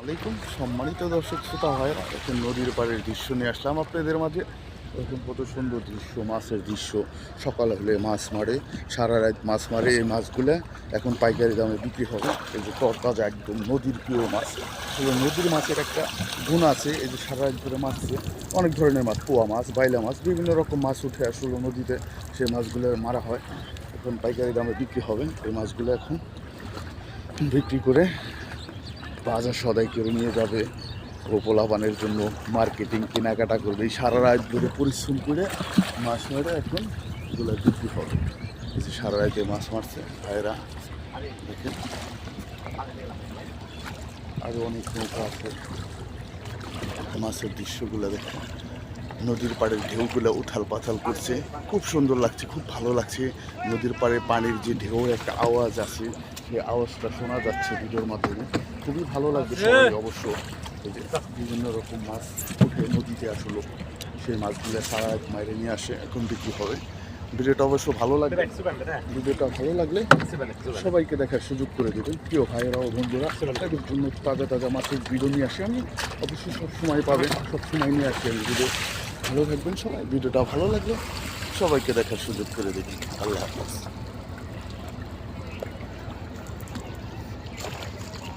আলাইকুম সম্মানিত দর্শক শ্রোতা ভাইরা, এখন নদীর পাড়ের দৃশ্য নিয়ে আসলাম আপনাদের মাঝে। এখন কত সুন্দর দৃশ্য, মাছের দৃশ্য। সকাল হলে মাছ মারে, সারা রাত মাছ মারে। এই মাছগুলো এখন পাইকারি দামে বিক্রি হবে। এই যে তরতাজা একদম নদীর প্রিয় মাছ। এই নদীর মাছের একটা গুণ আছে, এই যে সারা রাত ধরে মাছছে অনেক ধরনের মাছ, পোয়া মাছ, বাইলা মাছ, বিভিন্ন রকম মাছ উঠে আসলে নদীতে। সেই মাছগুলো মারা হয়, এখন পাইকারি দামে বিক্রি হবে। এই মাছগুলো এখন বিক্রি করে বাজার সদাই করে নিয়ে যাবে ও পোলাপানের জন্য মার্কেটিং কেনাকাটা করবে। এই সারা রাত ধরে পরিশ্রম করে মাছ মারে এখন এগুলো বিক্রি হবে। এই যে সারা রাতে মাছ মারছে ভাইরা, দেখেন আরও অনেক নৌকা আছে। মাছের দৃশ্যগুলো দেখেন, নদীর পাড়ের ঢেউগুলো উথাল পাথাল করছে, খুব সুন্দর লাগছে, খুব ভালো লাগছে। নদীর পাড়ে পানির যে ঢেউর একটা আওয়াজ আছে, সেই আওয়াজটা শোনা যাচ্ছে ভিডিওর মাধ্যমে, খুবই ভালো লাগবে সবাই অবশ্য। এই যে বিভিন্ন রকম মাছ উঠে নদীতে আসলো, সেই মাছগুলো সারা রাত মাইরে নিয়ে আসে, এখন বিক্রি হবে। ভিডিওটা অবশ্য ভালো লাগবে, ভিডিওটা ভালো লাগলে সবাইকে দেখার সুযোগ করে দেবেন। প্রিয় ভাইয়েরা ও বন্ধুরা, তাদের জন্য তাজা তাজা মাছের ভিডিও নিয়ে আসি আমি, অবশ্যই সবসময় পাবেন, সবসময় নিয়ে আসি আমি ভিডিও। ভালো থাকবেন সবাই, ভিডিওটা ভালো লাগলে সবাইকে দেখার সুযোগ করে দেবেন। আল্লাহ হাফেজ।